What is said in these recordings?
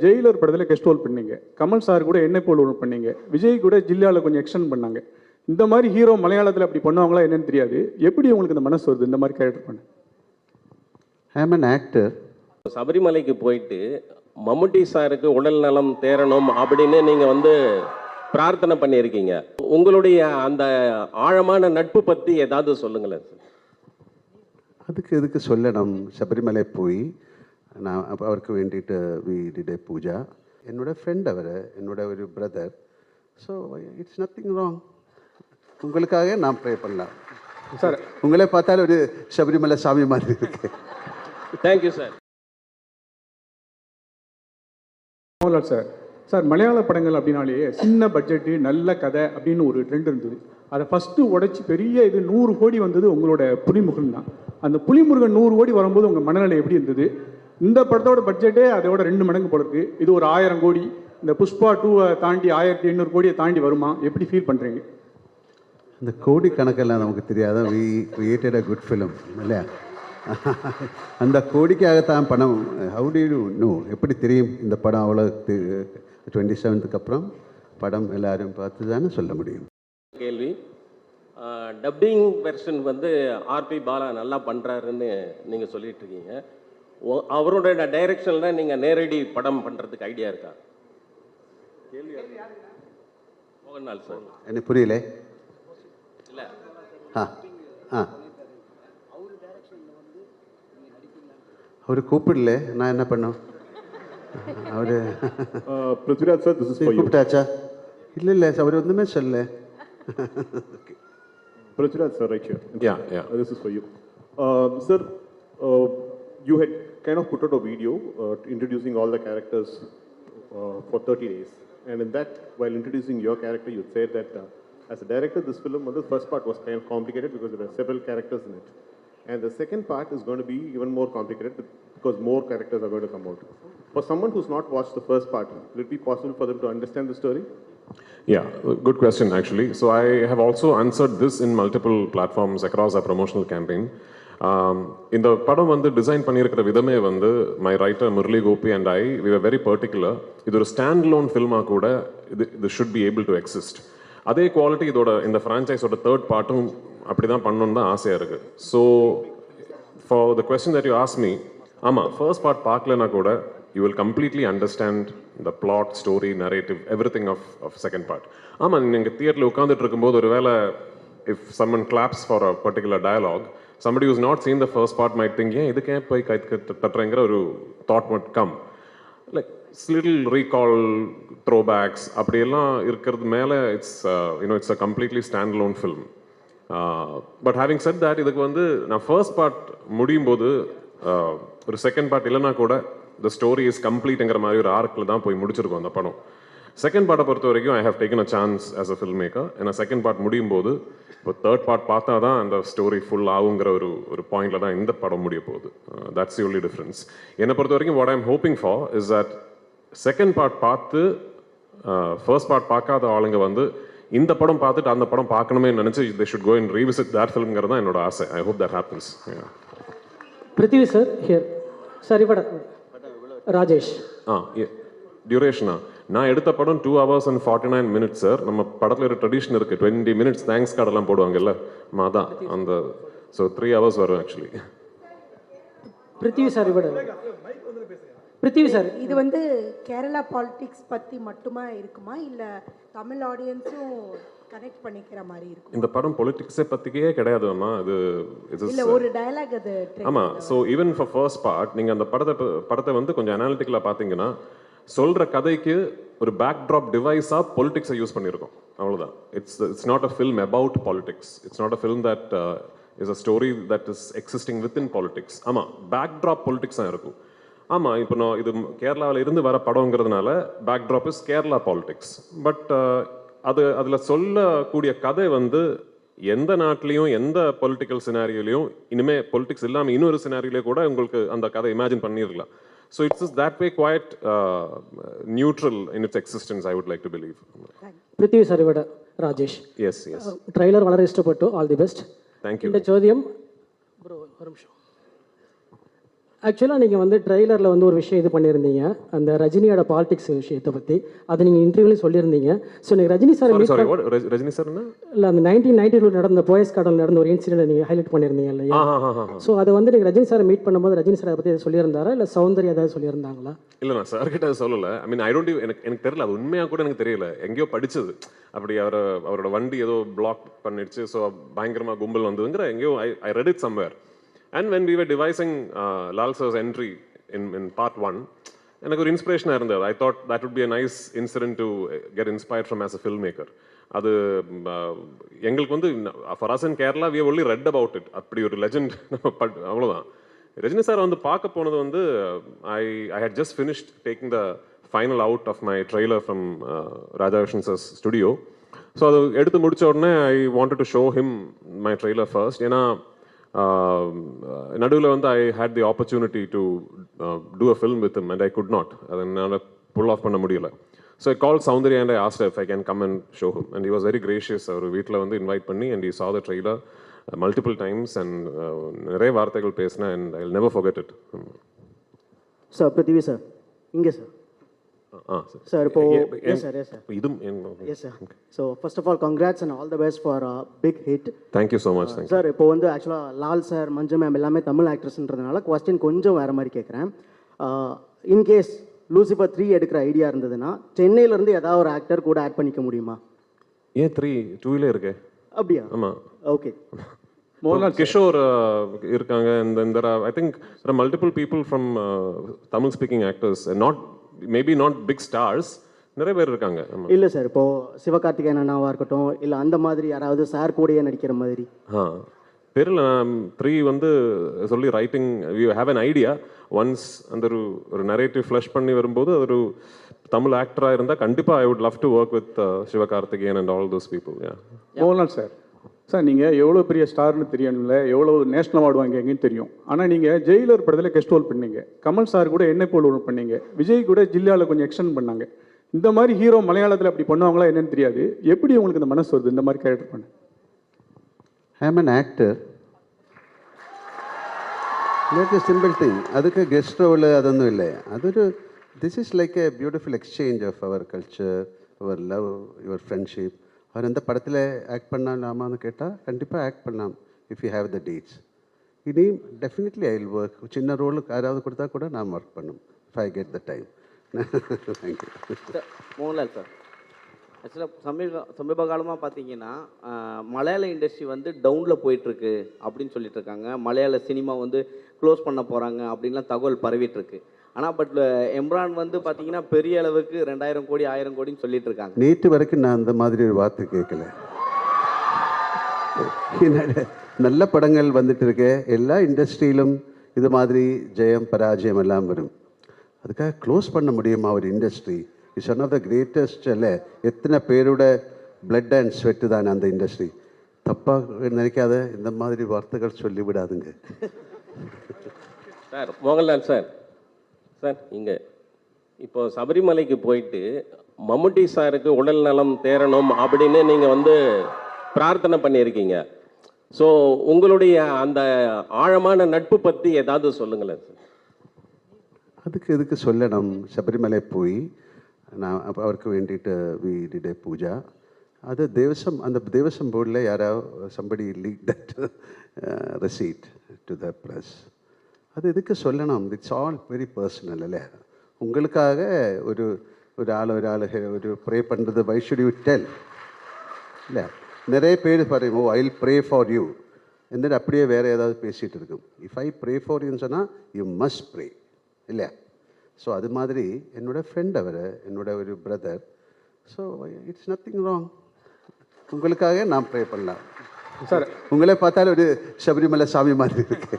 Jailer படத்தில் guest role பண்ணீங்க, Kamal sir கூட என்னை போல் ரோல் பண்ணீங்க, விஜய் கூட ஜில்லாவில் கொஞ்சம் எக்ஸ்டெண்ட் பண்ணாங்க. இந்த மாதிரி ஹீரோ மலையாளத்தில் அப்படி பண்ணுவாங்களா என்னன்னு தெரியாது. எப்படி உங்களுக்கு இந்த மனசு வருது இந்த மாதிரி கேரக்டர் பண்ண? ஐ ஆம் an actor. சபரிமலைக்கு போயிட்டு மம்முட்டி சாருக்கு உடல் நலம் தேரணும் அப்படின்னு நீங்கள் வந்து பிரார்த்தனை பண்ணியிருக்கீங்க. உங்களுடைய அந்த ஆழமான நட்பு பற்றி ஏதாவது சொல்லுங்களேன். அதுக்கு சொல்லணும். சபரிமலை போய் நான் அவருக்கு வேண்டிட்டு வி டிட் ஏ பூஜா. என்னோட ஃப்ரெண்ட் அவர், என்னோட ஒரு brother. So it's nothing wrong. உங்களுக்காக நான் ப்ரே பண்ணலாம் சார். உங்களே பார்த்தாலும் ஒரு சபரிமலை சாமி மாதிரி இருக்கு. Thank you sir. Mohanlal sir, sir மலையாள படங்கள் அப்படின்னாலே சின்ன பட்ஜெட்டு நல்ல கதை அப்படின்னு ஒரு ட்ரெண்ட் இருந்தது. அதை ஃபஸ்ட்டு உடைச்சி பெரிய இது 100 கோடி வந்தது உங்களோட புலிமுருகன் தான். அந்த புலிமுருகன் 100 கோடி வரும்போது உங்கள் மனநிலை எப்படி இருந்தது? இந்த படத்தோட பட்ஜெட்டே அதோட 2 மடங்கு போல இருக்கு. இது ஒரு 1000 கோடி, இந்த புஷ்பா 2 தாண்டி 1800 கோடியை தாண்டி வருமா? எப்படி ஃபீல் பண்ணுறீங்க? இந்த கோடி கணக்கெல்லாம் நமக்கு தெரியாத. We created a good film இல்லையா? அந்த கோடிக்காகத்தான் படம். How do you know? எப்படி தெரியும் இந்த படம் அவ்வளோ 27க்கு அப்புறம் படம் எல்லாரும் பார்த்து தானே சொல்ல முடியும். கேள்வி, டப்பிங் வெர்ஷன் வந்து ஆர்பி பாலா நல்லா பண்ணுறாருன்னு நீங்கள் சொல்லிட்டு இருக்கீங்க. அவரோட டைரக்ஷனில் நீங்கள் நேரடி படம் பண்ணுறதுக்கு ஐடியா இருக்கா? கேள்வி மோகன்லால் சார். எனக்கு புரியல. இல்லை, அவர் கூப்பிடல, நான் என்ன பண்ணோம்? அவர் Prithviraj sir, this is for you. கூப்பிட்டாச்சா? இல்லை அவர் ஒன்றுமே சொல்லல. Prithviraj sir, right here. Yeah. This is for you. Sir, you had kind of put out a video introducing all the characters for 30 days. And in that, while introducing your character, you said that as a director, this film, the first part was kind of complicated because there were several characters in it. And the second part is going to be even more complicated because more characters are going to come out. For someone who's not watched the first part, will it be possible for them to understand the story? Yeah, good question actually. So I have also answered this in multiple platforms across our promotional campaign. இந்த படம் வந்து design பண்ணியிருக்கிற விதமே வந்து my writer Murali Gopi and I we are very particular. இது ஒரு stand alone ஃபில்மாக கூட இது should be able to exist. அதே குவாலிட்டி இதோட இந்த ஃப்ரான்ச்சைஸோட தேர்ட் பார்ட்டும் அப்படி தான் பண்ணணுன்னு தான் ஆசையாக இருக்குது. So for the question that you ask me, ஆமாம், ஃபர்ஸ்ட் பார்ட் பார்க்கலனா கூட you will completely understand the plot, story, narrative, everything of second part. ஆமாம், நீங்கள் தியேட்டரில் உட்காந்துட்டு இருக்கும்போது ஒரு வேளை if someone claps for a particular dialogue, somebody who's not seen the first part might think, ஏன் இதுக்கே போய் கை தட்டுறங்கிற ஒரு thought might come. Like little recall, throwbacks அப்படியெல்லாம் இருக்கிறது மேலே it's a completely standalone film. But having said that, இதுக்கு வந்து நான் ஃபர்ஸ்ட் பார்ட் முடியும் போது ஒரு செகண்ட் பார்ட் இல்லைனா கூட the story is complete-ங்கிற மாதிரி ஒரு ஆர்க்கில் தான் போய் முடிச்சிருக்கோம் அந்த படம். செகண்ட் பார்ட்டை பொறுத்த வரைக்கும் I have taken a chance as a film maker. ஏன்னா செகண்ட் பார்ட் முடியும் போது இப்போ தேர்ட் பார்ட் பார்த்தா தான் அந்த ஸ்டோரி ஃபுல் ஆகுங்கிற ஒரு பாயிண்டில் தான் இந்த படம் முடிய போகுது. That's the only difference. என்னை பொறுத்த வரைக்கும் what I am hoping for is that second part பார்த்து ஃபர்ஸ்ட் பார்ட் பார்க்காத ஆளுங்க வந்து இந்த படம் பார்த்துட்டு அந்த படம் பார்க்கணுமே நினச்சி they should go and revisit that film-ங்கிறது தான் என்னோட ஆசை. I hope that happens. Prithvi sir here. Sir இவட ராஜேஷ். டியூரேஷனா நான் எடுத்த படம் 2 hours and 49 minutes சார். நம்ம படத்தில் ஒரு ட்ரெடிஷன் இருக்குது, 20 minutes தேங்க்ஸ் கார்டெல்லாம் போடுவாங்கல்ல, அதான் அந்த. ஸோ 3 hours வரும் ஆக்சுவலி. பிருத்திவி சார் இவட. பிருத்திவி சார், இது வந்து கேரளா பாலிடிக்ஸ் பற்றி மட்டுமா இருக்குமா இல்லை தமிழ் ஆடியன்ஸும் கனெக்ட் பண்ணிக்கிற மாதிரி இருக்கும்? இந்த படம் பொலிட்டிக்ஸை பற்றிக்கே கிடையாதுமா. இது இல்லை ஒரு டயலாக் அது. ஆமாம். So even for first part நீங்கள் அந்த படத்தை வந்து கொஞ்சம் அனாலிட்டிக்கலாக பார்த்தீங்கன்னா சொல்கிற கதைக்கு ஒரு பேக் ட்ராப் டிவைஸாக பொலிட்டிக்ஸை யூஸ் பண்ணியிருக்கோம், அவ்வளோதான். It's not a film about politics. It's not a film that is a story that is existing within politics. ஆமாம், பேக் ட்ராப் பொலிட்டிக்ஸ் தான் இருக்கும். ஆமாம், இப்போ நான் இது கேரளாவில் இருந்து வர படங்கிறதுனால backdrop is Kerala politics. But அதில் சொல்லக்கூடிய கதை வந்து எந்த நாட்டிலையும் எந்த பொலிட்டிக்கல் சினாரியோலையும் இனிமேல் பொலிட்டிக்ஸ் இல்லாமல் இன்னொரு சினாரியிலே கூட உங்களுக்கு அந்த கதை இமேஜின் பண்ணிடலாம். So it's is that way quite neutral in its existence, I would like to believe. Prithvi sir இவட ராஜேஷ். எஸ் ట్రైలర్ വളരെ ఇష్టപ്പെട്ടു. All the best. Thank you. இந்த ചോദ്യം ബ്രോ ഒരു നിമിഷം. ஆக்சுவலாக நீங்கள் வந்து ட்ரெய்லரில் வந்து ஒரு விஷயம் இது பண்ணியிருந்தீங்க அந்த ரஜினியோட பாலிடிக்ஸ் விஷயத்தை பற்றி அதை நீங்கள் இன்டர்வியூலையும் சொல்லியிருந்தீங்க. ஸோ நீங்கள் Rajini sir meet sorry Rajini sir இல்லை அந்த 1992 நடந்த போயஸ் கார்டன் நடந்த ஒரு இன்சிடென்ட் நீங்கள் ஹைலைட் பண்ணியிருந்தீங்க இல்லையா? ஸோ அதை வந்து நீங்கள் ரஜினி சாரை மீட் பண்ணும்போது ரஜினி சார் அதை பற்றி சொல்லியிருந்தாரா இல்லை சௌந்தர்யா ஏதாவது சொல்லியிருந்தாங்களா? இல்லை நான் சார் கிட்ட சொல்லலை. ஐ மீன் ஐ டோன்ட் எனக்கு தெரியல, அது உண்மையாக கூட எனக்கு தெரியல, எங்கேயோ படிச்சது அப்படி அவரோட வண்டி ஏதோ பிளாக் பண்ணிடுச்சு, ஸோ பயங்கரமாக கும்பல் வந்ததுங்கிற எங்கேயோ I read it somewhere. And when we were devising Lal sir's entry in part 1, எனக்கு ஒரு இன்ஸ்பிரேஷனாக இருந்தது. I thought that would be a nice incident to get inspired from as a filmmaker. அது எங்களுக்கு வந்து for us in Kerala we have only read about it. அப்படி ஒரு legend அவ்வளோதான். ரஜினி சார் வந்து பார்க்க போனது வந்து I had just finished taking the final out of my trailer from Raja Vishan sir's studio. So அது எடுத்து முடிச்ச உடனே I wanted to show him my trailer first. ஏன்னா நடுவில் வந்து I had the opportunity to do a film with and I could not, அதை என்னால் pull off பண்ண முடியல. So I call Soundarya and I asked if I can come and show him and he was very gracious. அவர் வீட்டில் வந்து invite பண்ணி and he saw the trailer multiple times and நிறைய வார்த்தைகள் பேசினேன் and I will never forget it. Sir Prithvi sir இங்கே sir sir இப்போ yes sir இதுவும் yes sir. So first of all congrats and all the best for big hit. Thank you so much. Sir இப்போ வந்து ஆக்சுவலாக Lal sir மஞ்சு ma'am எல்லாமே Tamil ஆக்ட்ரஸ்ன்றதுனால question கொஞ்சம் வேறு மாதிரி கேட்குறேன். இன்கேஸ் லூசிஃபர் 3 எடுக்கிற ஐடியா இருந்ததுன்னா சென்னையிலேருந்து ஏதாவது ஒரு ஆக்டர் கூட ஆட் பண்ணிக்க முடியுமா? ஏன் 2 இருக்கே? அப்படியா? ஆமாம். ஓகே. மோகன்லால் கிஷோர் இருக்காங்க. and there are I think there are multiple people from Tamil speaking actors, maybe not big stars, நிறைய பேர் இருக்காங்க. இல்லை சார் இப்போ சிவகார்த்திகேயன் அண்ணாவாக இருக்கட்டும் இல்லை அந்த மாதிரி யாராவது சார் கூடயே நடிக்கிற மாதிரி. தெரியல. 3 வந்து சொல்லி writing we have an idea. Once அந்த ஒரு நரேட்டிவ் ஃப்ளஷ் பண்ணி வரும்போது ஒரு தமிழ் ஆக்டராக இருந்தால் கண்டிப்பாக I would love to work with Sivakarthikeyan and all those people. Mohanlal sir, sir நீங்கள் எவ்வளோ பெரிய ஸ்டார்னு தெரியணும்ல, எவ்வளோ நேஷனல் அவார்டு வாங்கிங்கன்னு தெரியும். ஆனால் நீங்கள் ஜெயிலர் படத்தில் கெஸ்ட் ரோல் பண்ணீங்க, கமல் சார் கூட என்ன போல் ரோல் பண்ணீங்க, விஜய் கூட ஜில்லாவில் கொஞ்சம் எக்ஸ்டெண்ட் பண்ணாங்க. இந்த மாதிரி ஹீரோ மலையாளத்தில் அப்படி பண்ணுவாங்களா என்னன்னு தெரியாது. எப்படி உங்களுக்கு இந்த மனசு வருது இந்த மாதிரி கேரக்டர் பண்ண? ஐ ஆம் an actor. Not a simple thing. அதுக்கு கெஸ்ட் ரோல் அதொന്നും இல்லை. அതൊരു this is like a beautiful exchange of our culture, our love, your friendship. அவர் எந்த படத்தில் ஆக்ட் பண்ணலாமான்னு கேட்டால் கண்டிப்பாக ஆக்ட் பண்ணலாம் if you have the dates. இனி டெஃபினெட்லி ஐ வில் ஒர்க். சின்ன ரோலுக்கு யாராவது கொடுத்தா கூட நான் ஒர்க் பண்ணும் if I get the time. Thank you. Mohanlal sir, ஆக்சுவலாக சமீப காலமாக பார்த்தீங்கன்னா மலையாள இண்டஸ்ட்ரி வந்து டவுனில் போயிட்டுருக்கு அப்படின்னு சொல்லிட்டு இருக்காங்க. மலையாள சினிமா வந்து க்ளோஸ் பண்ண போகிறாங்க அப்படின்லாம் தகவல் பரவிட்டுருக்கு. ஆனால் பட் எம்ரான் வந்து பார்த்தீங்கன்னா பெரிய அளவுக்கு 2000 கோடி 1000 கோடின்னு சொல்லிட்டு இருக்காங்க. நேற்று வரைக்கும் நான் அந்த மாதிரி ஒரு வார்த்தை கேட்கல. நல்ல படங்கள் வந்துட்டு இருக்கு. எல்லா இண்டஸ்ட்ரியிலும் இது மாதிரி ஜெயம் பராஜயம் எல்லாம் வரும். அதுக்காக க்ளோஸ் பண்ண முடியுமா ஒரு industry? It's one of the greatest. இல்லை, எத்தனை பேரோட பிளட் அண்ட் ஸ்வெட்டு தான் அந்த இண்டஸ்ட்ரி. தப்பாக நினைக்காத இந்த மாதிரி வார்த்தைகள் சொல்லிவிடாதுங்க. சார் மோகன்லால் சார், சார் இங்கே இப்போ சபரிமலைக்கு போயிட்டு மம்முட்டி சாருக்கு உடல் நலம் தேரணும் அப்படின்னு நீங்கள் வந்து பிரார்த்தனை பண்ணியிருக்கீங்க. ஸோ உங்களுடைய அந்த ஆழமான நட்பு பற்றி ஏதாவது சொல்லுங்களேன் சார். அதுக்கு எதுக்கு சொல்லணும்? சபரிமலை போய் நான் அவருக்கு வேண்டிட்டு வி டிட் எ பூஜா. அது தேவசம், அந்த தேவசம் போர்டில் யாராவது somebody leak that receipt to the press. அது எதுக்கு சொல்லணும்? It's all very personal. இல்லை, உங்களுக்காக ஒரு ஒரு ப்ரே பண்ணுறது வை ஷுட் யூ டெல்? இல்லை, நிறைய பேர் பாருங்க, oh I will pray for you എന്നിട്ട് அப்படியே வேறு ஏதாவது பேசிகிட்டு இருக்கும். இஃப் ஐ ப்ரே ஃபார் யூன்னு சொன்னால் யூ மஸ்ட் ப்ரே, இல்லையா? ஸோ அது மாதிரி என்னோடய ஃப்ரெண்ட் அவர், என்னோட ஒரு brother. So it's nothing wrong. உங்களுக்காக நான் ப்ரே பண்ணலாம் சார். உங்களே பார்த்தாலும் ஒரு சபரிமலை சாமி மாதிரி இருக்கு.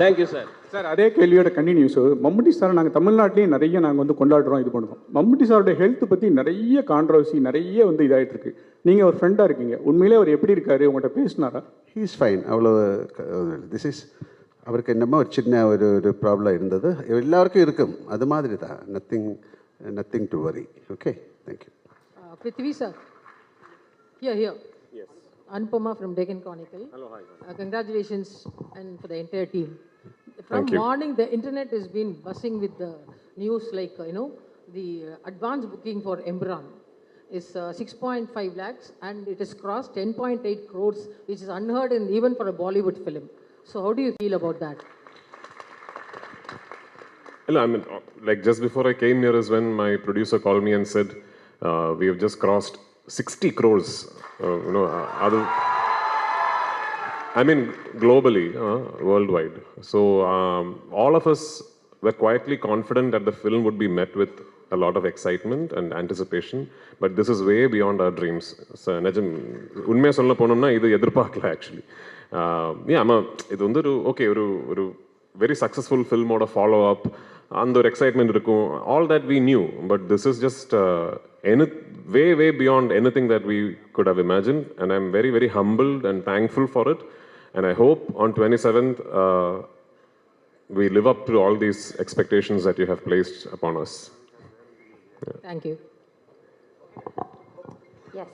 Thank you sir. சார் அதே கேள்வியோட கண்டினியூஸ். மம்முட்டி சார் நாங்கள் தமிழ்நாட்டிலையும் நிறைய நாங்கள் வந்து கொண்டாடுறோம், இது பண்ணுறோம். மம்முட்டி சாரோட ஹெல்த் பற்றி நிறைய கான்ட்ரவர்சி நிறைய வந்து இதாகிட்டு இருக்கு. நீங்கள் ஒரு ஃப்ரெண்டாக இருக்கீங்க, உண்மையிலே அவர் எப்படி இருக்காரு? உங்கள்கிட்ட பேசினாரா? He is fine. அவ்வளோ திஸ் இஸ் அவருக்கு என்னமோ ஒரு சின்ன ஒரு ப்ராப்ளம் இருந்தது, எல்லாருக்கும் இருக்கும், அது மாதிரி தான். Nothing to worry. Okay, thank you. Prithvi sir. Here. Yes. Anupama from Deccan Chronicle. Hello, hi. Congratulations and for the entire team. From Thank you. morning, the internet has been buzzing with the news like, the advance booking for Embran is 6.5 lakhs and it has crossed 10.8 crores, which is unheard in even for a Bollywood film. So how do you feel about that? I mean, like just before I came here is when my producer called me and said, we have just crossed 60 crores. I mean, globally, worldwide. So all of us were quietly confident that the film would be met with a lot of excitement and anticipation, but this is way beyond our dreams. So, உண்மையாக சொல்ல போனோம்னா இது எதிர்பார்க்கல actually. ஆமாம், இது வந்து ஒரு ஒரு வெரி சக்ஸஸ்ஃபுல் ஃபில்மோட ஃபாலோ அப், அந்த ஒரு எக்ஸைட்மெண்ட் இருக்கும், all that we knew, but this is just way beyond anything that we could have imagined, and I'm very, very humbled and thankful for it, and I hope on 27th we live up to all these expectations that you have placed upon us. Thank you. Yes.